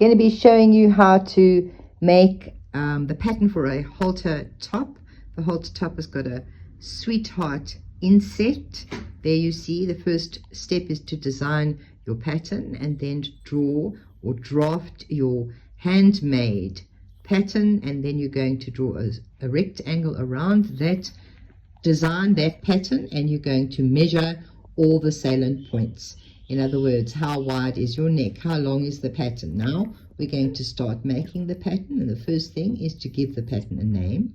going to be showing you how to make the pattern for a halter top. The halter top has got a sweetheart inset. There you see the first step is to design your pattern and then draw or draft your handmade pattern, and then you're going to draw a rectangle around that design, that pattern, and you're going to measure all the salient points. In other words, how wide is your neck? How long is the pattern? Now we're going to start making the pattern, and the first thing is to give the pattern a name.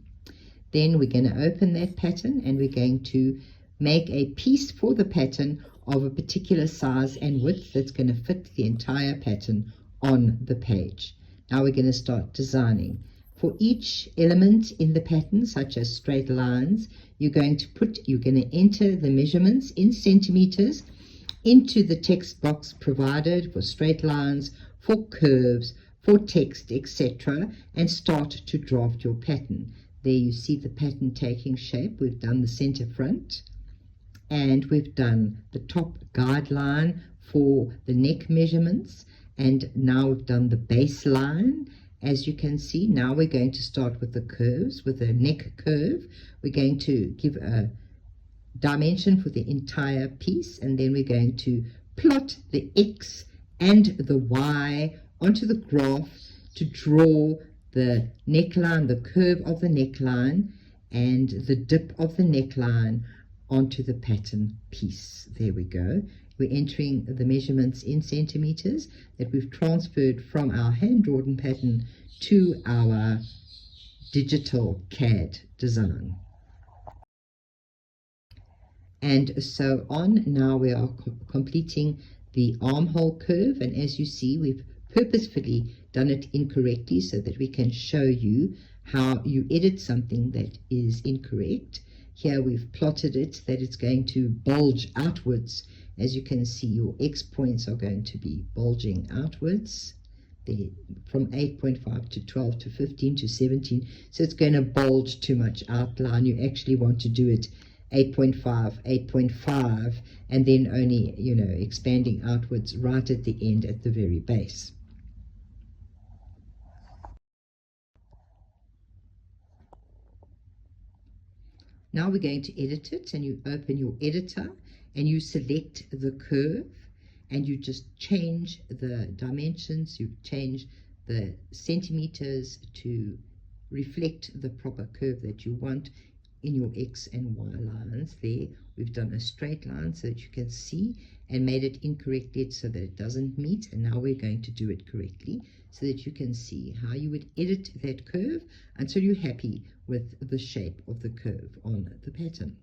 Then we're going to open that pattern and we're going to make a piece for the pattern of a particular size and width that's going to fit the entire pattern on the page. Now we're going to start designing. For each element in the pattern, such as straight lines, you're going to enter the measurements in centimeters into the text box provided for straight lines, for curves, for text, etc., and start to draft your pattern. There you see the pattern taking shape. We've done the center front, and we've done the top guideline for the neck measurements, and now we've done the baseline. As you can see, now we're going to start with the curves, with a neck curve. We're going to give a dimension for the entire piece, and then we're going to plot the X and the Y onto the graph to draw the neckline, the curve of the neckline, and the dip of the neckline onto the pattern piece. There we go. We're entering the measurements in centimeters that we've transferred from our hand-drawn pattern to our digital CAD design. And so on. Now we are completing the armhole curve, and as you see, we've purposefully done it incorrectly so that we can show you how you edit something that is incorrect. Here we've plotted it that it's going to bulge outwards. As you can see, your X points are going to be bulging outwards. They're from 8.5 to 12 to 15 to 17. So it's going to bulge too much outline. You actually want to do it 8.5, 8.5, and then only, expanding outwards right at the end, at the very base. Now we're going to edit it, and you open your editor and you select the curve and you just change the dimensions. You change the centimeters to reflect the proper curve that you want in your X and Y lines. There we've done a straight line so that you can see, and made it incorrectly so that it doesn't meet, and now we're going to do it correctly so that you can see how you would edit that curve until you're happy with the shape of the curve on the pattern.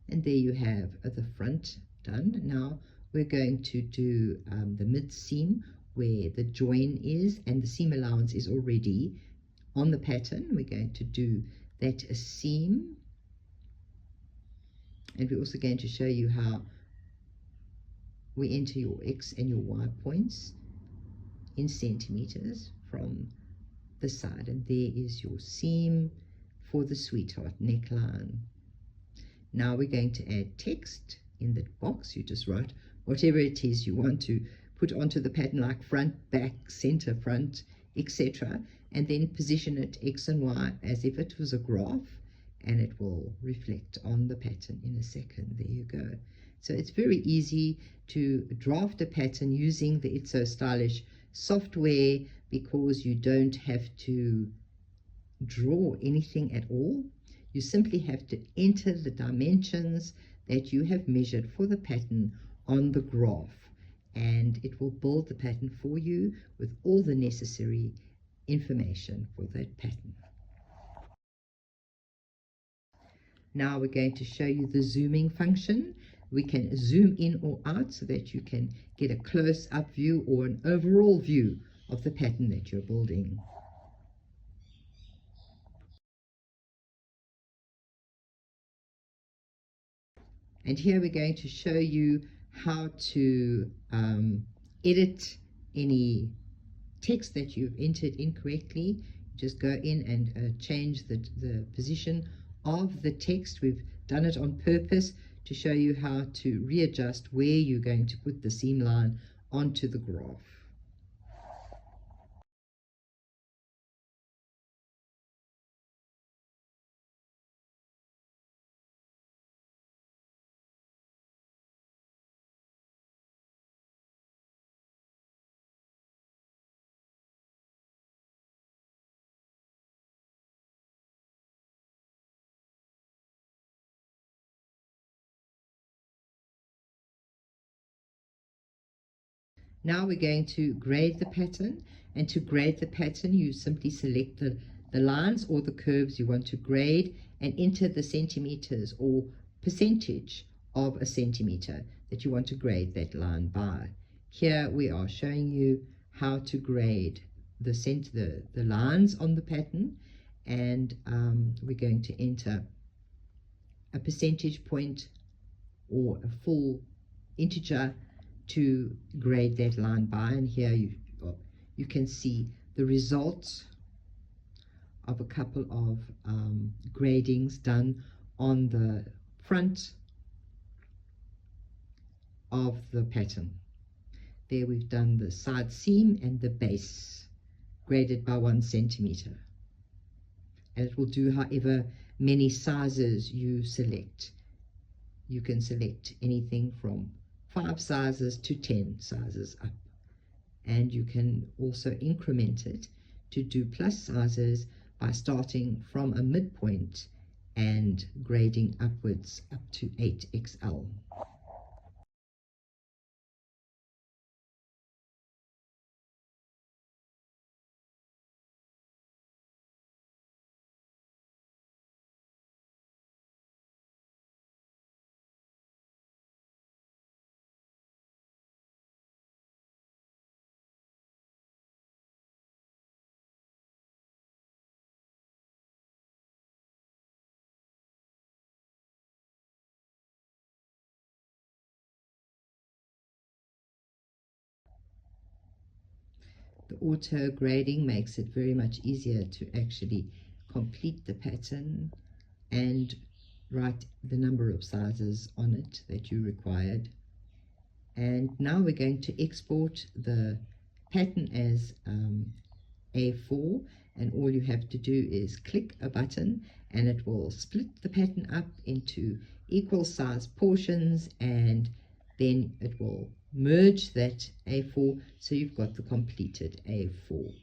And there you have the front done. Now we're going to do the mid seam where the join is, and the seam allowance is already on the pattern. We're going to do that seam, and we're also going to show you how we enter your X and your Y points in centimeters from the side, and there is your seam for the sweetheart neckline. Now we're going to add text in the box. You just write whatever it is you want to put onto the pattern, like front, back, center, front, etc., and then position it X and Y as if it was a graph, and it will reflect on the pattern in a second. There you go. So it's very easy to draft a pattern using the ItSoStylish software, because you don't have to draw anything at all. You simply have to enter the dimensions that you have measured for the pattern on the graph, and it will build the pattern for you with all the necessary information for that pattern. Now we're going to show you the zooming function. We can zoom in or out so that you can get a close-up view or an overall view of the pattern that you're building. And here we're going to show you how to edit any text that you've entered incorrectly. Just go in and change the position of the text. We've done it on purpose to show you how to readjust where you're going to put the seam line onto the graph. Now we're going to grade the pattern, and to grade the pattern you simply select the lines or the curves you want to grade and enter the centimeters or percentage of a centimeter that you want to grade that line by. Here we are showing you how to grade the lines on the pattern, and we're going to enter a percentage point or a full integer to grade that line by, and here you can see the results of a couple of gradings done on the front of the pattern. There we've done the side seam and the base graded by 1 centimeter, and it will do however many sizes you select. You can select anything from 5 sizes to 10 sizes up, and you can also increment it to do plus sizes by starting from a midpoint and grading upwards up to 8XL. The auto grading makes it very much easier to actually complete the pattern and write the number of sizes on it that you required. And now we're going to export the pattern as A4, and all you have to do is click a button and it will split the pattern up into equal size portions, and then it will merge that A4 so you've got the completed A4.